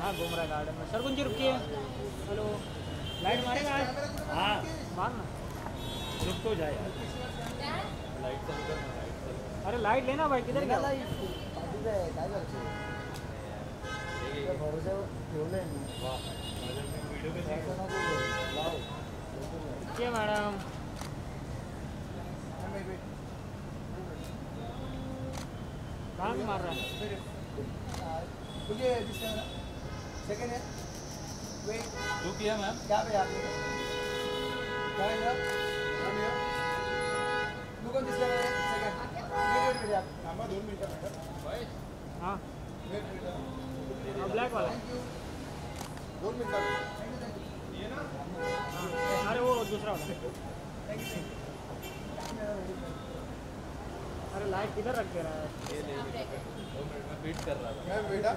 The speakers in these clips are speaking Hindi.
हाँ घूम रहा है गार्डन में। सर कुंजी रुकिए। हेलो, लाइट मारेगा आज? हाँ मारना, रुक तो जाए यार। लाइट चालू करना, लाइट चालू। अरे लाइट लेना भाई, किधर गया लाइट? क्या मैडम कहाँ मार रहा है? सेकंड है वेट टू किया मैम क्या पे आप क्या है look on this second wait आप नंबर 2 मिनट भाई। हाँ ब्लैक वाला 2 मिनट ये ना। अरे वो दूसरा वाला। अरे लाइट किधर रख दे रहा है? ये ले 2 मिनट में बीट कर रहा था मैं बेटा।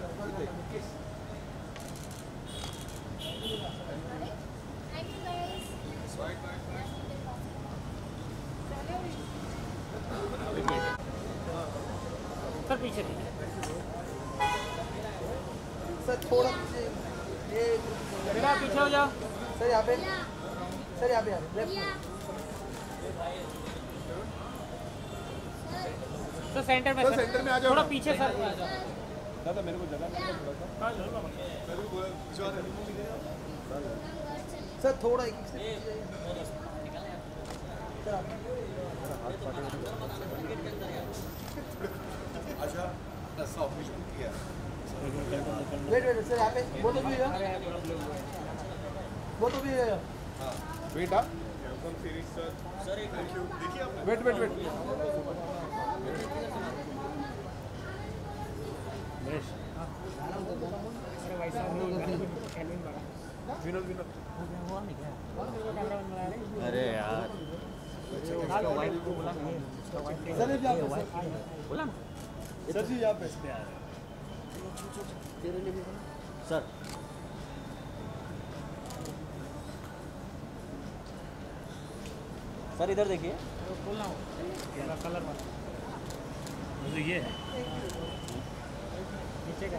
सर पीछे सर थोड़ा ये बेटा पीछे हो जाओ। सर यहाँ पे सर यहाँ पे लेफ्ट सर सेंटर में। सर सेंटर में आ जाओ थोड़ा पीछे सर। दादा मेरे को जगह नहीं है थोड़ा सा सर थोड़ा एक अच्छा ऐसा ऑपरेशन किया। वेट वेट सर यहाँ पे वो तो भी है हाँ बेटा वेलकम सीरीज सर एक देखिए आप वेट वेट वेट अरे यार सर ये आप बोला ना सर जी यहाँ पे सर। सर इधर देखिए बोलना हो कलर वाला मुझे ये है नीचे का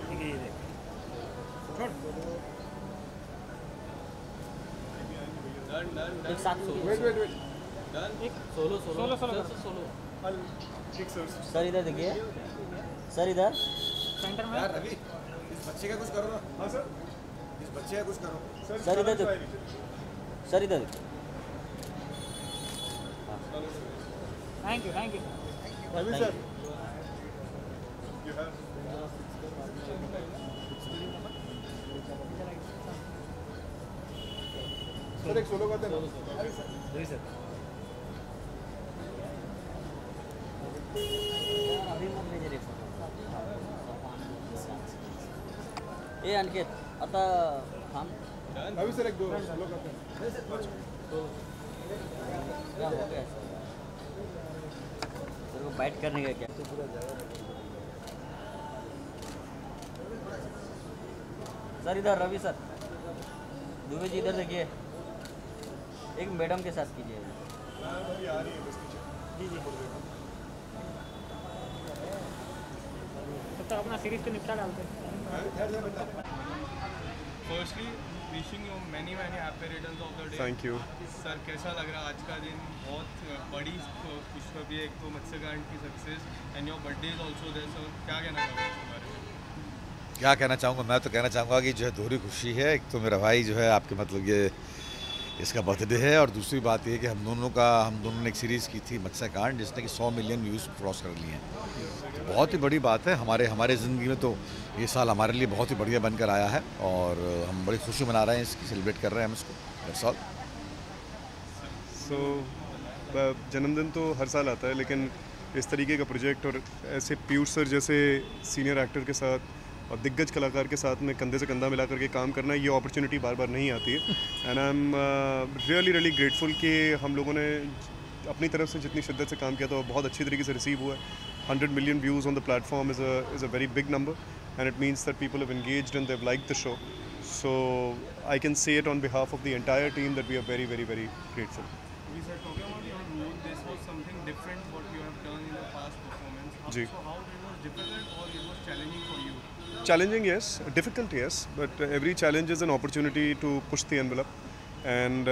ठीक है। ये देख छोड़ एक साथ वेट वेट वेट एक सोलो सर इधर देखिए। सर इधर सेंटर में यार रवि इस बच्चे का कुछ करो ना। हाँ सर इस बच्चे का कुछ करो सर इधर देखो। सर इधर thank you Ravi sir sir एक सोलो करते हैं सर अभी मत भेजे रे ए अनिकेत आता हम रवि सर एक दो सोलो करते हैं क्या हो गया सर को बाइट करने का क्या? सर इधर रवि सर दुबे जी इधर देखिए। एक मैडम के साथ कीजिए। जी जी तो अपना सीरीज को निपटा डालते हैं। Firstly wishing you many happy returns of the day. Thank you sir कैसा लग रहा है आज का दिन? बहुत बड़ी खुशखबरी है, एक तो मत्स्यकांड की success and your birthday is also there sir, क्या कहना चाहोगे इसके बारे में? क्या कहना चाहूँगा, मैं तो कहना चाहूँगा कि जो है दोहरी खुशी है। एक तो मेरा भाई जो है आपके मतलब ये इसका बर्थडे है, और दूसरी बात ये कि हम दोनों ने एक सीरीज़ की थी मत्स्यकांड जिसने कि 100 मिलियन व्यूज़ क्रॉस कर लिए हैं। तो बहुत ही बड़ी बात है हमारे ज़िंदगी में। तो ये साल हमारे लिए बहुत ही बढ़िया बनकर आया है और हम बड़ी खुशी मना रहे हैं, इसकी सेलिब्रेट कर रहे हैं हम इसको हर साल। सो जन्मदिन तो हर साल आता है, लेकिन इस तरीके का प्रोजेक्ट और ऐसे पीयूष सर जैसे सीनियर एक्टर के साथ और दिग्गज कलाकार के साथ में कंधे से कंधा मिला करके काम करना, ये अपॉर्चुनिटी बार बार नहीं आती है। And I am really grateful कि हम लोगों ने अपनी तरफ से जितनी शिद्दत से काम किया था वो बहुत अच्छी तरीके से रिसीव हुआ है। 100 million views on the platform is a very big number, and it means that people have engaged and they've liked the show. So I can say it on behalf of the entire team that we are very grateful. We said talking about your role, this was something different what you have done in the past performance. Ji. So how it was difficult or it was challenging for you? Challenging, yes. Difficult, yes. But every challenge is an opportunity to push the envelope. And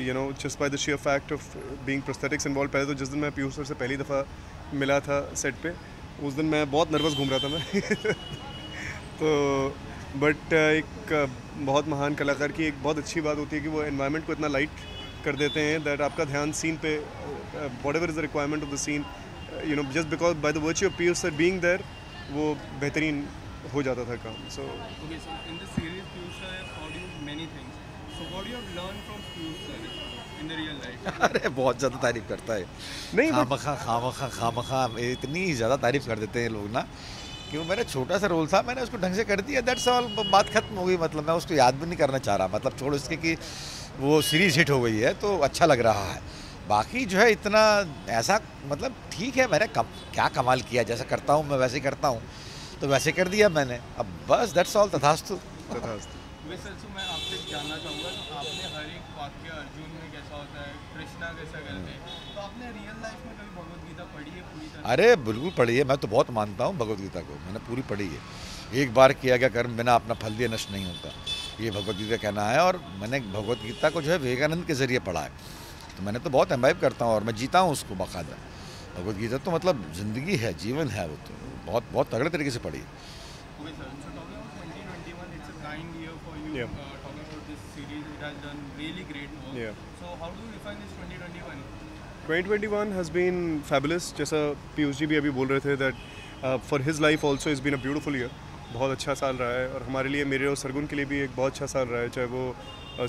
you know, just by the sheer fact of being prosthetics involved, पहले तो जिस दिन मैं पीयूष सर से पहली दफ़ा मिला था सेट पे, उस दिन मैं बहुत नर्वस घूम रहा था मैं तो बट एक बहुत महान कलाकार की एक बहुत अच्छी बात होती है कि वो एनवायरनमेंट को इतना लाइट कर देते हैं दैट आपका ध्यान सीन पे whatever is the requirement of the scene, you know, just because by the virtue of Piyush sir being there वो बेहतरीन हो जाता था काम. सो Okay, so in this series, Piyush sir has taught you many things. So what do you have learned from Piyush sir in the real life? अरे बहुत ज़्यादा तारीफ करता है. नहीं, खामखा इतनी ज़्यादा तारीफ कर देते हैं लोग ना कि वो मेरा छोटा सा रोल था, मैंने उसको ढंग से कर दिया, दैट्स ऑल, बात खत्म हो गई. मतलब मैं उसको याद भी नहीं करना चाह रहा, मतलब छोड़ इसके कि वो सीरीज़ हिट हो गई है तो अच्छा लग रहा है. बाकी जो है इतना ऐसा मतलब ठीक है, मैंने क्या कमाल किया, जैसा करता हूँ मैं वैसे ही करता हूँ तो वैसे कर दिया मैंने, अब बस दैट्स ऑल. तथास्तु. वैसे also मैं आपसे जानना चाहूँगा तो आपने हर एक वाक्य अर्जुन में कैसा होता है, कृष्णा कैसा करते हैं, तो आपने रियल लाइफ में कभी भगवद गीता पढ़ी है पूरी तरह? अरे बिल्कुल पढ़ी है, मैं तो बहुत मानता हूँ भगवद गीता को, मैंने पूरी पढ़ी है. एक बार किया गया कर्म बिना अपना फल दिए नष्ट नहीं होता, ये भगवद गीता कहना है. और मैंने भगवद गीता को जो है विवेकानंद के ज़रिए पढ़ा है, तो मैंने तो बहुत एम्बाइब करता हूँ और मैं जीता हूँ उसको बाकायदा. भगवद गीता तो मतलब ज़िंदगी है, जीवन है, वो तो बहुत बहुत तगड़े तरीके से पढ़ी. Okay, sir. So talking about 2021, it's a kind year for you. Yeah. Talking about this series, it has done really great work. Yeah. So how do you define this 2021? 2021 has been fabulous. जैसा पीयूष जी भी अभी बोल रहे थे that for his life also is been a beautiful year. बहुत अच्छा साल रहा है और हमारे लिए, मेरे और सरगुन के लिए भी एक बहुत अच्छा साल रहा है. चाहे वो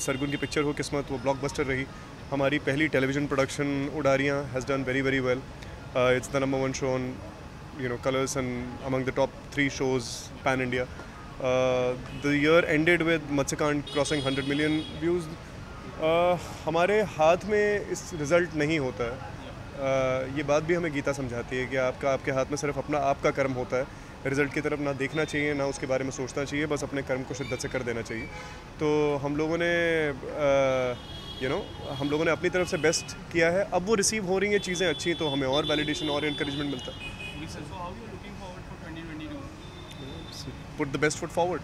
सरगुन की पिक्चर हो किस्मत, वो ब्लॉकबस्टर रही. हमारी पहली television production Udaariyaan has done very very well. It's the number 1 show on colors and among the top 3 shows pan India. The year ended with Matsakand crossing 100 million views. हमारे हाथ में इस रिज़ल्ट नहीं होता है. ये बात भी हमें गीता समझाती है कि आपके हाथ में सिर्फ अपना आपका कर्म होता है. रिज़ल्ट की तरफ ना देखना चाहिए, ना उसके बारे में सोचना चाहिए, बस अपने कर्म को शिद्दत से कर देना चाहिए. तो हम लोगों ने हम लोगों ने अपनी तरफ से बेस्ट किया है. अब वो रिसीव हो रही हैं चीज़ें अच्छी, तो हमें और वैलिडेशन और इंकरेजमेंट मिलता है. So how are you looking forward for 2022? Put the best foot forward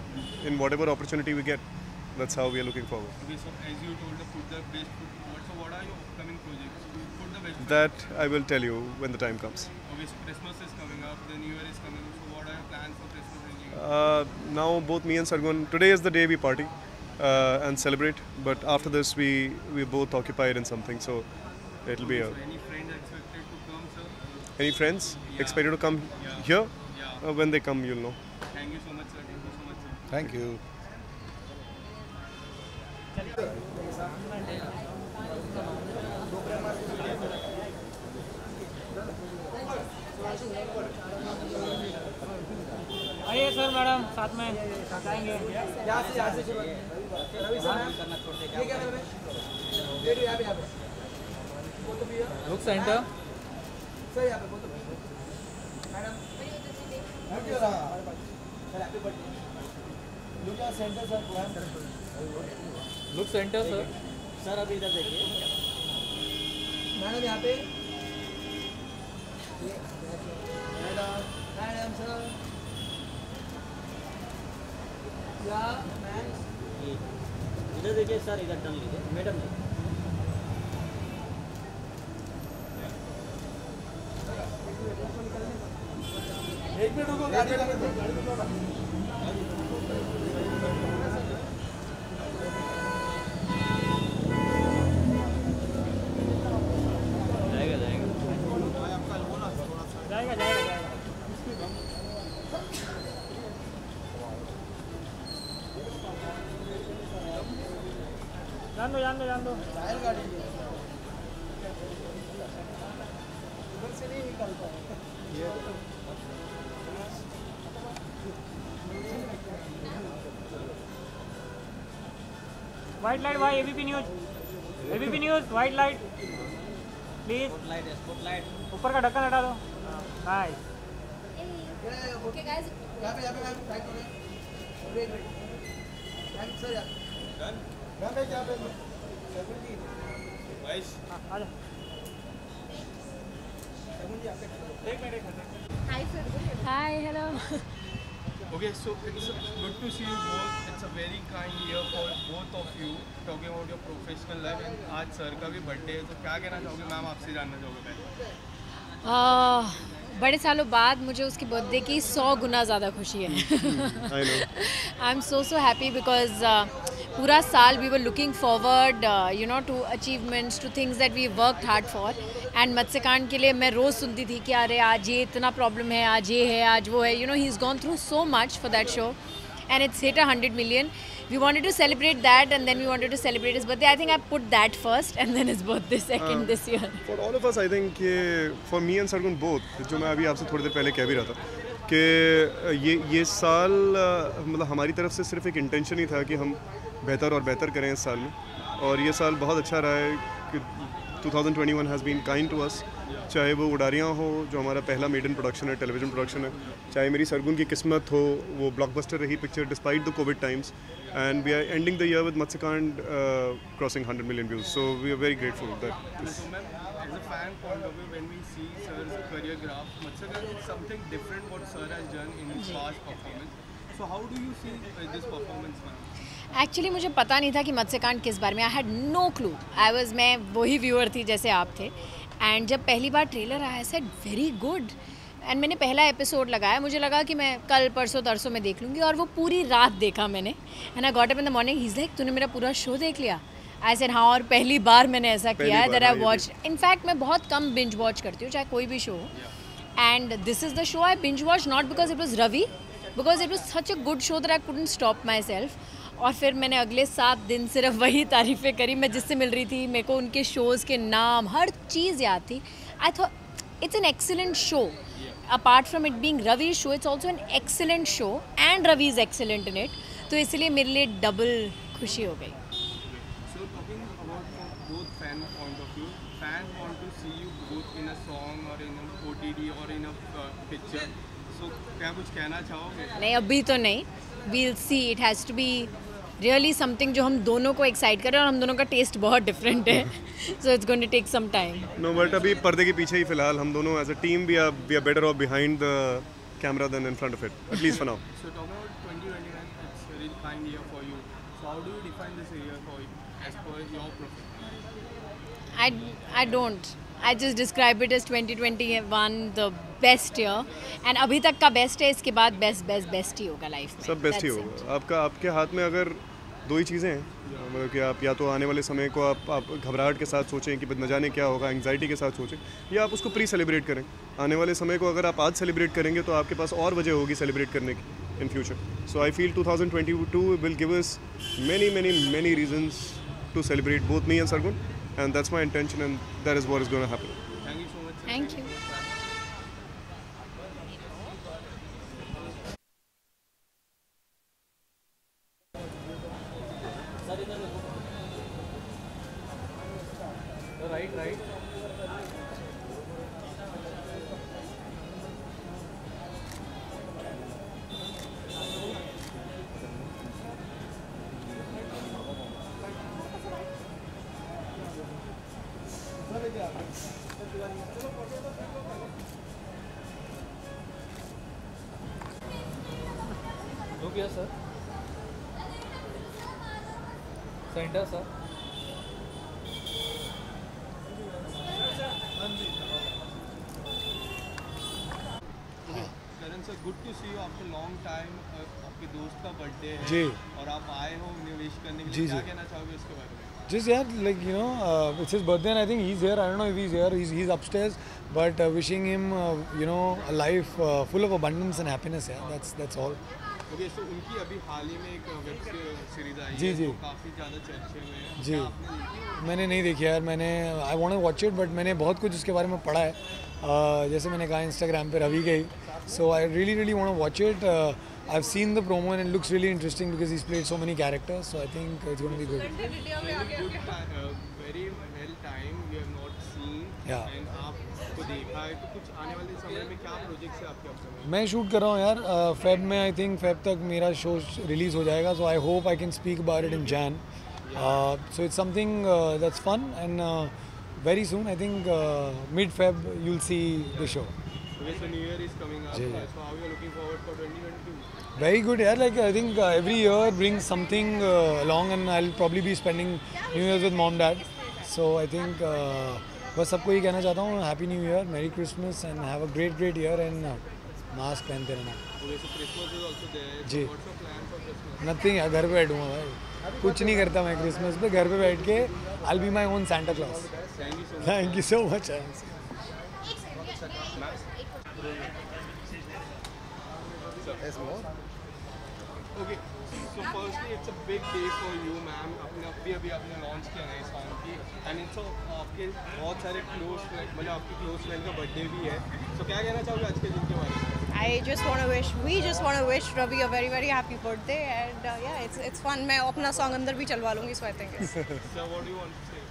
in whatever opportunity we get. That's how we are looking forward. Okay, so as you told, put the best foot forward. So what are your upcoming projects? Put the best foot That I will tell you when the time comes. Okay, so Christmas is coming up, the New Year is coming up. So what are your plans for Christmas and New Year? Now both me and Sargun, today is the day we party and celebrate. But after this, we're both occupied in something, so it'll be a. So any friends expected to come, sir? Any friends expected to come Yeah. here? Yeah. When they come, you'll know. Thank you so much, sir. Thank you so much, sir. Thank you. आइए सर, मैडम साथ में जाएंगे. Look centre. Look centre sir. Sir अभी इधर देखिए मैडम, यहाँ पे मैडम सर या मैम इधर देखिए सर, इधर टर्न लीजिए मैडम जी. एक मिनट रुको, गाड़ी जान दो. गाड़ी उधर से नहीं निकलता है. वाइट लाइट भाई, ABP news white light please. Spotlight ऊपर का ढक्कन हटा दो. नाइस. ओके गाइस, यहाँ पे मैम टाइट हो गए. वेट मैम सर यार मैम पे क्या पे सगुन जी Guys, आ जा. सगुन जी आपके एक minute. Hi, hello. Okay, so it's good to see you both. It's a very kind year for both of you. Talking about your professional life, and आज सर का भी बर्थडे है, तो क्या कहना चाहोगे मैम? आपसे जानना चाहोगे पहले। बड़े सालों बाद मुझे उसकी बर्थडे की 100 गुना ज़्यादा खुशी है। I am so happy because पूरा साल we were looking forward to achievements, to things that we worked hard for. And Matsya Kaand के लिए मैं रोज़ सुनती थी कि अरे आज ये इतना प्रॉब्लम है, आज ये है, आज वो है। He is gone through so much for that show and it's hit 100 million. We wanted to celebrate that, and then we wanted to celebrate his birthday. I think I put that first and then his birthday second this year. For all of us, I think for me and Sargun both, जो मैं अभी आपसे थोड़ी देर पहले कह भी रहा था कि ये साल मतलब हमारी तरफ से सिर्फ एक इंटेंशन ही था कि हम बेहतर और बेहतर करें इस साल में, और ये साल बहुत अच्छा रहा है कि 2021 has been kind to us. चाहे वो उडारियाँ हो जो हमारा पहला मेड इन प्रोडक्शन है, टेलीविजन प्रोडक्शन है, चाहे मेरी सरगुन की किस्मत हो वो ब्लॉकबस्टर रही picture despite the covid times, and we are ending the year with Matsya Kaand crossing 100 million views, so we are very grateful that this. So ma'am, as a fan point of view, when we see sir's career graph, Mत्स्यकांड is something different what sir has done in his past performance. So how do you see this performance now? Actually मुझे पता नहीं था कि मत्स्यकांड किस बारे में। I had no clue. मैं वही व्यूअर थी जैसे आप थे। एंड जब पहली बार ट्रेलर आया, सेड वेरी गुड, एंड मैंने पहला एपिसोड लगाया। मुझे लगा कि मैं कल परसों तरसों में देख लूँगी, और वो पूरी रात देखा मैंने। And I got up in the morning, he is like तूने मेरा पूरा शो देख लिया? आई सेड हाँ, और पहली बार मैंने ऐसा किया है दैट आई वॉच। इनफैक्ट मैं बहुत कम बिंज वॉच करती हूँ, चाहे कोई भी शो हो। And this is the show I binge watch, not because it was Ravi, because it was such a good show that I couldn't stop myself. और फिर मैंने अगले 7 दिन सिर्फ वही तारीफ़ें करी। मैं जिससे मिल रही थी, मेरे को उनके शोज़ के नाम, हर चीज़ याद थी। I thought it's an excellent show. Apart from it being Ravi show, it's also an excellent show and Ravi is excellent in it. तो इसलिए मेरे लिए डबल खुशी हो गई। So talking about from both fan point of view, fans want to see you both in a song or in an OTT or in a picture. So क्या कुछ कहना चाहोगे? नहीं, अभी तो नहीं। We'll see, it has to be really something जो हम दोनों को एक्साइट करे, और हम दोनों का टेस्ट बहुत डिफरेंट है। So it's going to take some time. No, but अभी पर्दे के पीछे ही फिलहाल हम दोनों as a team we are better off behind the camera than in front of it, at least for now. So talking about 2021, it's a very kind year for you. So how do you define this year for you as per your profession? I don't. I just describe it as 2021 the best year, and अभी तक का बेस्ट है। इसके बाद बेस्ट ही होगा लाइफ में। सब बेस्ट ही होगा। आपके हाथ में अगर दो ही चीज़ें हैं, मतलब कि आप या तो आने वाले समय को आप घबराहट के साथ सोचें कि न जाने क्या होगा, एंग्जाइटी के साथ सोचें, या आप उसको प्री सेलिब्रेट करें। आने वाले समय को अगर आप आज सेलिब्रेट करेंगे तो आपके पास और वजह होगी सेलिब्रेट करने की in future. So I feel 2022 will give us many reasons to celebrate both me and Sargun, and that's my intention, and that is what is going to happen. Thank you so much. Thank you. Right. हो गया sir. Centre sir. Karan sir, good to see you after long time. आपके दोस्त का बर्थडे है जी, और आप आए हो उन्हें विश करने के जी, लिए, क्या जी। कहना चाहोगे उसके बारे में? just yeah, like it's his birthday and I think he's here. I don't know if he's here. He's upstairs, but wishing him a life full of abundance and happiness. Yeah, that's all. Okay, so उनकी अभी हाल ही में एक वेब सीरीज आई जी, है, जी। तो काफ़ी ज़्यादा चर्चे में है। जी। क्या आपने देखी? मैंने नहीं देखी यार। I want to watch it, but मैंने बहुत कुछ उसके बारे में पढ़ा है। जैसे मैंने कहा इंस्टाग्राम पे रवि गई, so I really want to watch it. I have seen the promo and it looks really interesting because he played so many characters, so I think it's going to be good. Very well time you have not seen, Yeah. And आपको देखा है, तो कुछ आने वाले समय में क्या प्रोजेक्ट्स है आपके अपने? मैं शूट कर रहा हूँ यार फेब में। आई थिंक फेब तक मेरा शो रिलीज़ हो जाएगा, so I hope I can speak about it in Jan. So it's something that's fun, and very soon I think mid Feb you will see the show. Okay, so New Year is coming up. जी, So how are you looking forward for 2022? Very good, yeah. Like I think every year brings something along, and I'll probably be spending New Year's with mom, dad. So I think बस सबको ये कहना चाहता हूँ Happy New Year, Merry Christmas, and have a great year, and mask पहनते रहना. Okay, so Christmas is also there. Ji. So what's your plan for Christmas? Nthing है, घर पे बैठूँगा भाई. कुछ नहीं करता मैं क्रिसमस पे, घर पे बैठ के I'll be my own Santa Claus. Thank you so much. Thank you so much. Okay, so firstly it's a big day for you, ma'am. अभी आपने लॉन्च किया नए सॉन्ग की, एंड इट्स आपके बहुत सारे क्लोज फ्रेंड, मतलब आपकी क्लोज फ्रेंड का बर्थडे भी है. So क्या कहना चाहोगे आज के दिन के बारे में? we just want to wish Ravi a very happy birthday, and yeah, it's fun. मैं अपना song अंदर भी चलवा लूँगी, so I think it's So what do you want to say?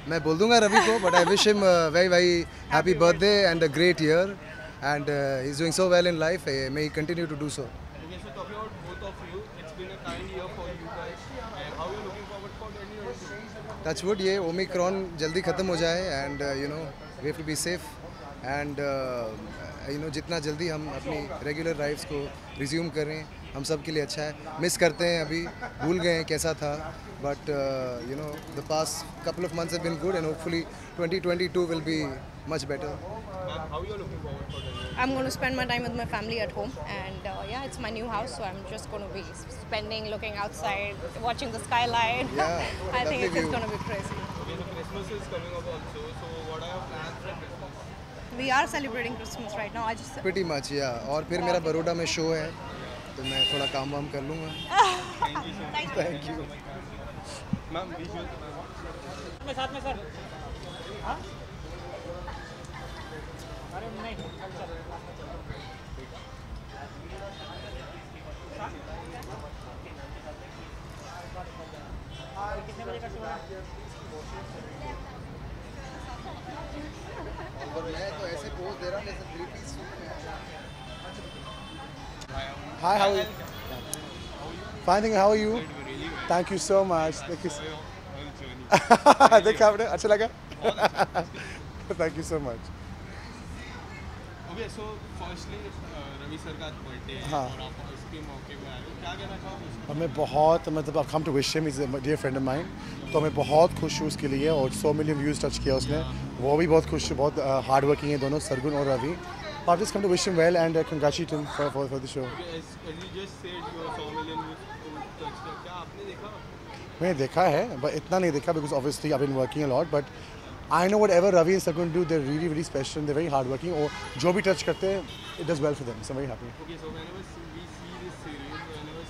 मैं बोल दूंगा रवि को, but I wish him a very happy birthday and a great year, and he's doing so well in life. May he continue to do so. Okay, so talking about both of you, it's been a kind year for you guys, and how are you looking forward for 2022? Touch wood, ये ओमिक्रॉन जल्दी ख़त्म हो जाए, and you know we have to be safe, and you know जितना जल्दी हम अपनी रेगुलर लाइफ्स को रिज्यूम करें हम सब के लिए अच्छा है. मिस करते हैं, अभी भूल गए हैं कैसा था, but you know the past couple of months have been good, and hopefully 2022 will be much better. Ma'am, how are you looking forward for 2022? I'm going to spend my time with my family at home, and yeah, it's my new house, so I'm just going to be spending, looking outside, watching the skyline. Yeah, I think lovely it's view. going to be crazy. Okay, so Christmas is coming up also, so what are your plans for Christmas? We are celebrating Christmas right now. I just Pretty much, yeah. और फिर मेरा बड़ौदा में शो है, तो मैं थोड़ा काम वाम कर लूँगा. Thank you so much. Thank you. Ma'am, visual. साथ में सर. हाँ? अरे नहीं, चल. कितने बजे का शो है? और मैं तो ऐसे पोज दे रहा हूँ जैसे 3-piece सूट में. Hi, how are you? Fine, thank you. How are you? Thank you so much. Thank you. देखा आपने, अच्छा लगा? Thank you so much. Okay, so firstly, Ravi sir का बर्थडे है हाँ. और आप इसके मौके पे आए हो, क्या कहना चाहोगे उसको? और मैं बहुत मतलब I've come to wish him. He's a dear friend of mine. तो मैं बहुत खुश हूँ उसके लिए, और 100 million views टच किया उसने. वो भी बहुत खुश, बहुत हार्ड वर्किंग है दोनों, सरगुन और Ravi. I've just come to wish him well and congratulate him for the show. Okay, as you just said, you 100 million views touch किया, क्या आपने देखा? मैंने देखा है, but इतना नहीं देखा because obviously I've been working a lot. But I know whatever Ravi and Sargun do, they're really special and they're very hard working. और जो भी touch करते हैं, it does well for them. So I'm very happy. Okay, so whenever we see this series, whenever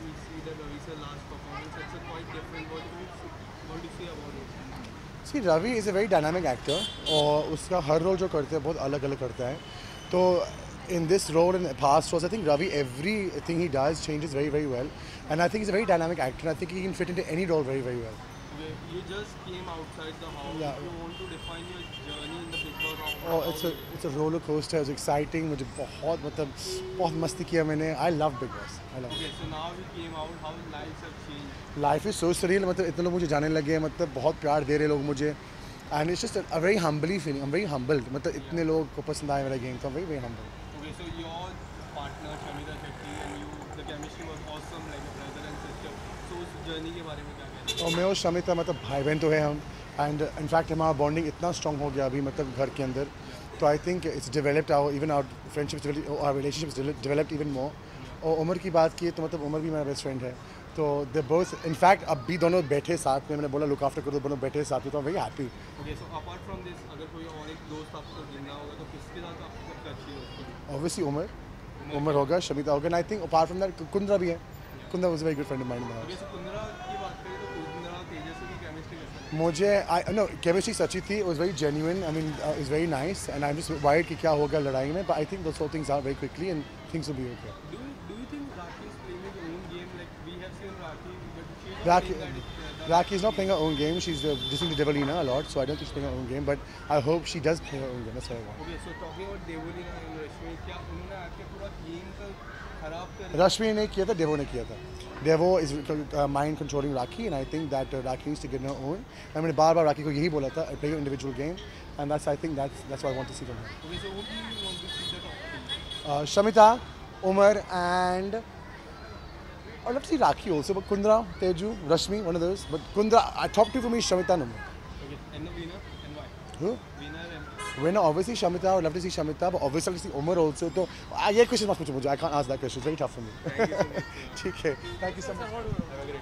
we see the Ravi sir last performance, it's a quite different. What do you say about it? See, Ravi is a very dynamic actor, और उसका हर रोल जो करते हैं बहुत अलग करता है. तो in this role and past roles, I think Ravi, everything he does changes very well, and I think he's a very dynamic actor. And I think he can fit into any role very well. Okay, you just came outside the house. Yeah. You want to define your journey in the Big Boss? Oh, it's a roller coaster. It's exciting. मुझे बहुत मस्ती किया मैंने. I love Big Boss. I love it. Okay, so now you came out. How lives have changed? Life is so surreal. मतलब इतने लोग मुझे जाने लगे, मतलब बहुत प्यार दे रहे लोग मुझे, and it's just a very humbly feeling. I'm very humbled. मतलब इतने लोग को पसंद आया मेरा game, so I'm very humble. Okay, so your partner Shamita Shetty and you, the chemistry was awesome, like a brother and sister. So उस journey के बारे में क्या कहना है? और मैं और शमिता मतलब भाई बहन तो है हम, and in fact हमारा bonding इतना strong हो गया अभी मतलब घर के अंदर. तो I think it's developed our friendships, our relationships developed even more. और उमर की बात की तो मतलब उमर भी मेरा बेस्ट फ्रेंड है. तो दे बोथ इनफैक्ट अब भी दोनों बैठे साथ में, मैंने बोला लुक आफ्टर करो, दोनों बैठे साथ में, तो I am very happy. Okay, so apart from this, अगर कोई और एक दोस्त आपको मिलना होगा तो किसके साथ आपको सबसे अच्छी दोस्ती है? ऑब्वियसली उमर होगा, शमिता होगा, and I think apart from that Kundra भी है. Kundra was a very good friend of mine. Okay, so Kundra की बात करें तो कुंद्रा तेजस्वी की केमिस्ट्री कैसी है? मुझे नो केमिस्ट्री सच्ची थी. It was very genuine. I mean it's very nice, and I am just wide कि क्या होगा लड़ाई में, but I think those things are very quickly and things will be okay. Do you think Rakhi is playing his own game? Like we have seen Rakhi, but she's not playing that. Rakhi is not playing her own game. She's listening to Devalina a lot, so I don't think she's playing her own game. But I hope she does play her own game. That's what I want. Okay, so talking about Devalina and Rashmi, क्या उन्होंने आके पूरा गेम का खराब कर Rashmi ने किया था, Devo ने किया था. Devo is mind controlling Rakhi, and I think that Rakhi needs to get her own. मैंने बार-बार Rakhi को यही बोला था, play your individual game. and that's I think that's what I want to see from her. Okay, so who do you want to see the top 3? Shamita, Umar, and I'd love to see Rakhi also, but Kundra, Teju, Rashmi, one of those. But Kundra, top 2 for me is Shamita and Umar. Okay, and the winner and why? Who? Winner and Winner, obviously Shamita. I would love to see Shamita, but obviously I'd like to see Umar also. So, yeah, question must put. I can't ask that question. It's very tough for me. thank you so much. Okay, thank you so much. Have a great day.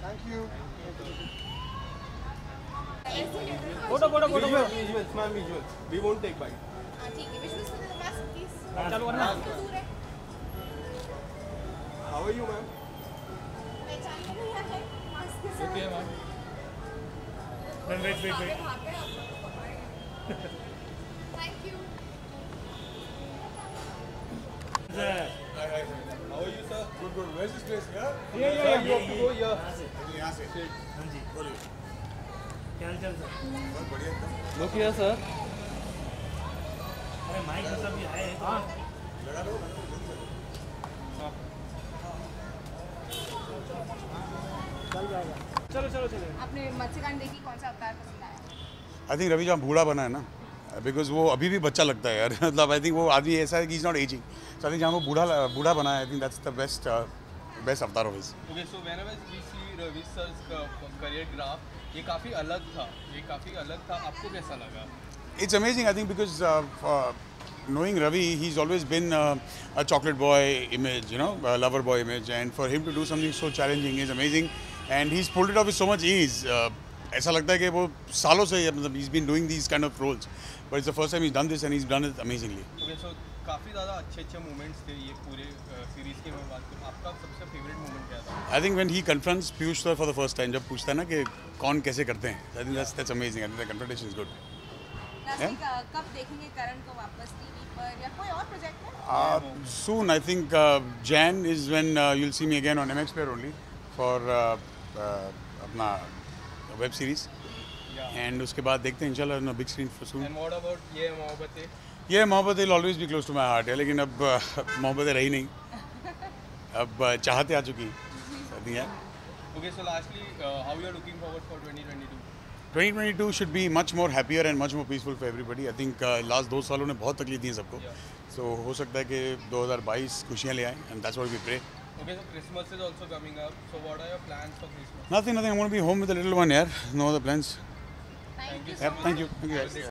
Thank you. Photo photo photo Visuals, ma'am, visuals. We won't take bite. चालू करना How are you, ma'am? Okay, ma'am. Wait wait wait How are you, sir? Good, good. Where's this place? Yeah? ये Sir, you have to go here. यहाँ से हाँ जी क्या हाल चाल सर बहुत बढ़िया एकदम Look here, sir. अरे माइक में सब ये आए हैं लगा लो चल जाएगा चलो चलो चलो आपने मत्स्यकांड देखी, कौन सा अवतार पसंद आया? आई थिंक रवि जहाँ बूढ़ा बना है ना, बिकॉज वो अभी भी बच्चा लगता है यार मतलब आई थिंक वो आदमी ऐसा है कि is not ageing, so I think जहाँ वो बूढ़ा बना है, I think that's the best avatar of his. Okay, so whenever we see Ravi sir's career graph, ये काफ़ी अलग था. आपको कैसा लगा? It's amazing, I think, because knowing Ravi, he's always been a chocolate boy image, you know, a lover boy image, and for him to do something so challenging is amazing, and he's pulled it off with so much ease. ऐसा लगता है कि वो सालों से मतलब he's been doing these kind of roles, but it's the first time he's done this and he's done it amazingly. Okay, so काफ़ी ज़्यादा अच्छे मोमेंट्स थे ये पूरे सीरीज के. मैं बात करूँ, आपका सबसे फेवरेट मोमेंट क्या था? I think when he confronts Piyush sir for the first time, जब पूछता है ना कि कौन कैसे करते हैं, I think that's amazing. I think the confrontation is good. कब देखेंगे करण को वापस टीवी पर या कोई और प्रोजेक्ट में? Soon, I think Jan is when you'll see me again on MX Player only for अपना web series. And उसके बाद देखते हैं इंशाल्लाह on a big screen for soon. And what about ये मोहब्बतें? ये मोहब्बत will always be close to my heart है, लेकिन अब मोहब्बतें रही नहीं, अब चाहते आ चुकी हैं. Okay, so lastly, how you are looking forward for 2022? 2022 should be much more happier and much more peaceful for everybody. I think last 2 सालों ने बहुत तकलीफ दी है सबको, so हो सकता है कि 2022 खुशियाँ ले आए, and that's what we pray. Okay, so Christmas is also coming up. So what are your plans for Christmas? Nothing. I'm going to be home with the little one here. No other plans. Thank you so Yep, much. thank you guys.